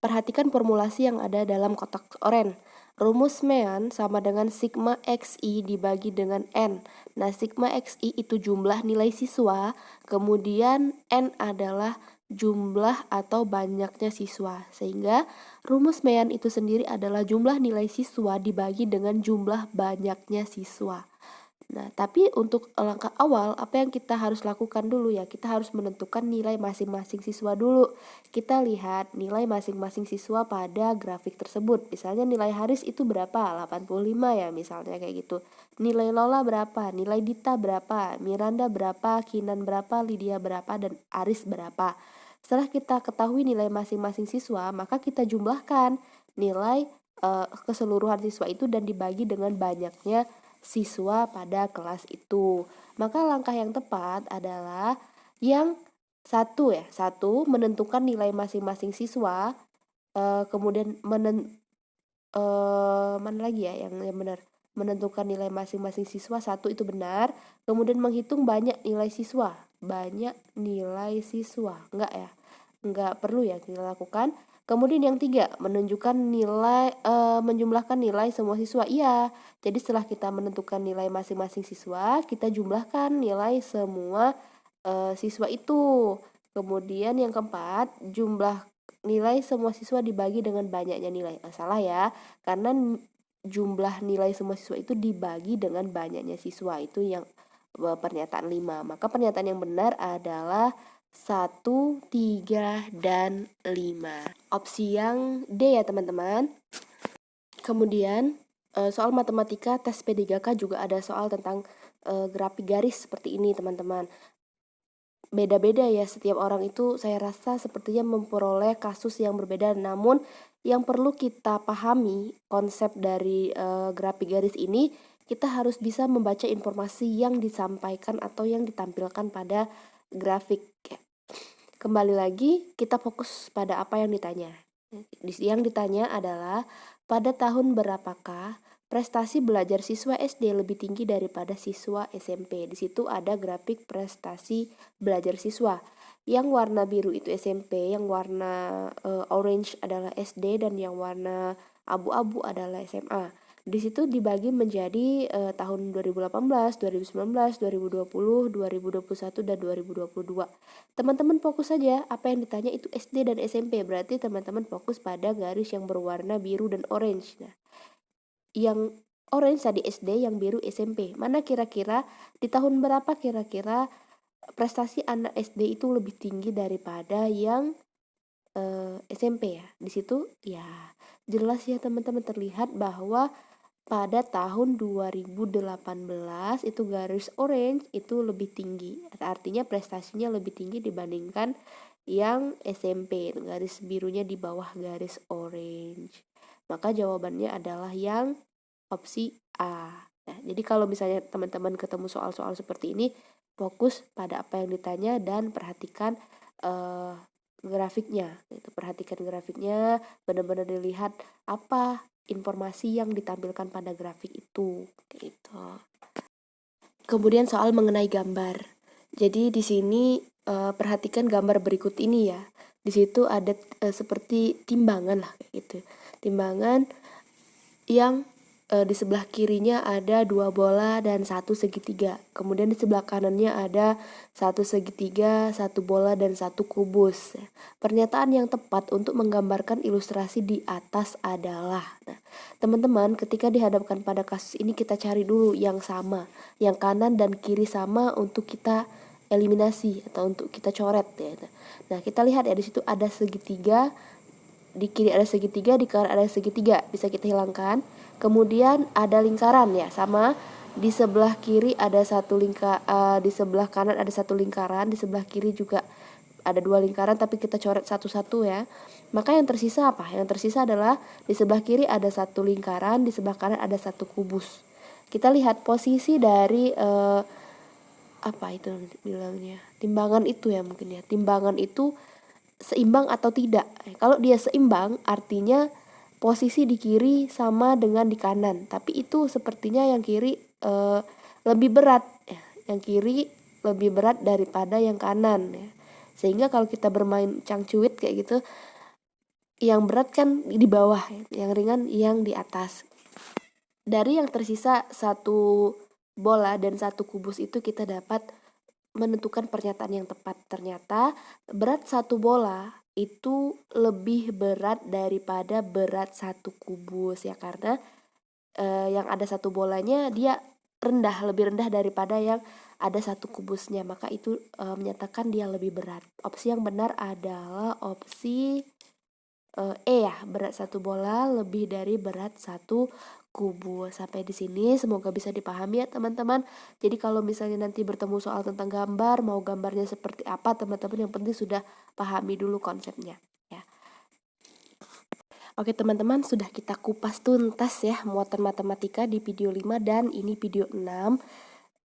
Perhatikan formulasi yang ada dalam kotak oranye. Rumus mean sama dengan sigma xi dibagi dengan n. Nah, sigma xi itu jumlah nilai siswa, kemudian n adalah jumlah atau banyaknya siswa. Sehingga rumus mean itu sendiri adalah jumlah nilai siswa dibagi dengan jumlah banyaknya siswa. Nah, tapi untuk langkah awal, apa yang kita harus lakukan dulu ya, kita harus menentukan nilai masing-masing siswa dulu. Kita lihat nilai masing-masing siswa pada grafik tersebut. Misalnya nilai Haris itu berapa? 85 ya misalnya kayak gitu. Nilai Lola berapa? Nilai Dita berapa? Miranda berapa? Kinan berapa? Lydia berapa? Dan Aris berapa? Setelah kita ketahui nilai masing-masing siswa, maka kita jumlahkan nilai keseluruhan siswa itu dan dibagi dengan banyaknya siswa pada kelas itu. Maka langkah yang tepat adalah yang satu menentukan nilai masing-masing siswa, kemudian mana lagi ya yang benar, menentukan nilai masing-masing siswa satu itu benar, kemudian menghitung banyak nilai siswa, enggak ya, enggak perlu ya kita lakukan. Kemudian yang 3, menunjukkan nilai menjumlahkan nilai semua siswa. Iya, jadi setelah kita menentukan nilai masing-masing siswa, kita jumlahkan nilai semua siswa itu. Kemudian yang keempat, jumlah nilai semua siswa dibagi dengan banyaknya nilai. Salah ya, karena jumlah nilai semua siswa itu dibagi dengan banyaknya siswa. Itu yang pernyataan 5. Maka pernyataan yang benar adalah 1, 3, dan 5. Opsi yang D ya teman-teman. Kemudian soal matematika tes P3K juga ada soal tentang grafik garis seperti ini teman-teman. Beda-beda ya setiap orang itu, saya rasa sepertinya memperoleh kasus yang berbeda. Namun yang perlu kita pahami konsep dari grafik garis ini, kita harus bisa membaca informasi yang disampaikan atau yang ditampilkan pada grafik. Kembali lagi kita fokus pada apa yang ditanya. Yang ditanya adalah pada tahun berapakah prestasi belajar siswa SD lebih tinggi daripada siswa SMP. Di situ ada grafik prestasi belajar siswa. Yang warna biru itu SMP, yang warna orange adalah SD, dan yang warna abu-abu adalah SMA. Di situ dibagi menjadi tahun 2018, 2019, 2020, 2021, dan 2022. Teman-teman fokus saja apa yang ditanya itu SD dan SMP. Berarti teman-teman fokus pada garis yang berwarna biru dan orange. Nah, yang orange tadi SD, yang biru SMP. Mana kira-kira di tahun berapa kira-kira prestasi anak SD itu lebih tinggi daripada yang SMP ya? Di situ ya jelas ya teman-teman, terlihat bahwa pada tahun 2018 itu garis orange itu lebih tinggi. Artinya prestasinya lebih tinggi dibandingkan yang SMP. Garis birunya di bawah garis orange. Maka jawabannya adalah yang opsi A. Nah, jadi kalau misalnya teman-teman ketemu soal-soal seperti ini, fokus pada apa yang ditanya dan perhatikan grafiknya. Perhatikan grafiknya, benar-benar dilihat apa informasi yang ditampilkan pada grafik itu, gitu. Kemudian soal mengenai gambar. Jadi di sini perhatikan gambar berikut ini ya. Di situ ada seperti timbangan lah kayak gitu. Timbangan yang di sebelah kirinya ada 2 bola dan 1 segitiga. Kemudian di sebelah kanannya ada 1 segitiga, 1 bola, dan 1 kubus. Pernyataan yang tepat untuk menggambarkan ilustrasi di atas adalah, nah, teman-teman ketika dihadapkan pada kasus ini kita cari dulu yang sama, yang kanan dan kiri sama untuk kita eliminasi atau untuk kita coret ya. Nah, kita lihat ya di situ ada segitiga, di kiri ada segitiga, di kanan ada segitiga, bisa kita hilangkan. Kemudian ada lingkaran ya, sama di sebelah kiri ada satu di sebelah kanan ada satu lingkaran, di sebelah kiri juga ada 2 lingkaran tapi kita coret satu-satu ya. Maka yang tersisa apa? Yang tersisa adalah di sebelah kiri ada 1 lingkaran, di sebelah kanan ada 1 kubus. Kita lihat posisi dari apa itu bilangnya? Timbangan itu ya mungkin ya. Timbangan itu seimbang atau tidak. Kalau dia seimbang artinya posisi di kiri sama dengan di kanan, tapi itu sepertinya yang kiri lebih berat ya. Yang kiri lebih berat daripada yang kanan ya. Sehingga kalau kita bermain cangcuit kayak gitu, yang berat kan di bawah, yang ringan yang di atas. Dari yang tersisa 1 bola dan 1 kubus itu kita dapat menentukan pernyataan yang tepat. Ternyata berat 1 bola itu lebih berat daripada berat 1 kubus ya, karena yang ada 1 bolanya dia lebih rendah daripada yang ada satu kubusnya, maka itu menyatakan dia lebih berat. Opsi yang benar adalah opsi E ya, berat satu bola lebih dari berat satu kubus. Sampai di sini semoga bisa dipahami ya teman-teman. Jadi kalau misalnya nanti bertemu soal tentang gambar, mau gambarnya seperti apa, teman-teman yang penting sudah pahami dulu konsepnya ya. Oke teman-teman, sudah kita kupas tuntas ya muatan matematika di video 5 dan ini video 6.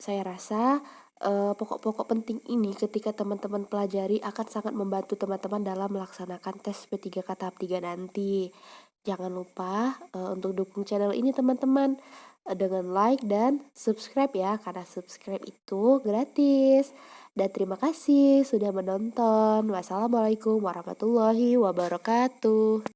Saya rasa pokok-pokok penting ini ketika teman-teman pelajari akan sangat membantu teman-teman dalam melaksanakan tes P3K tahap 3 nanti. Jangan lupa untuk dukung channel ini teman-teman dengan like dan subscribe ya, karena subscribe itu gratis. Dan terima kasih sudah menonton. Wassalamualaikum warahmatullahi wabarakatuh.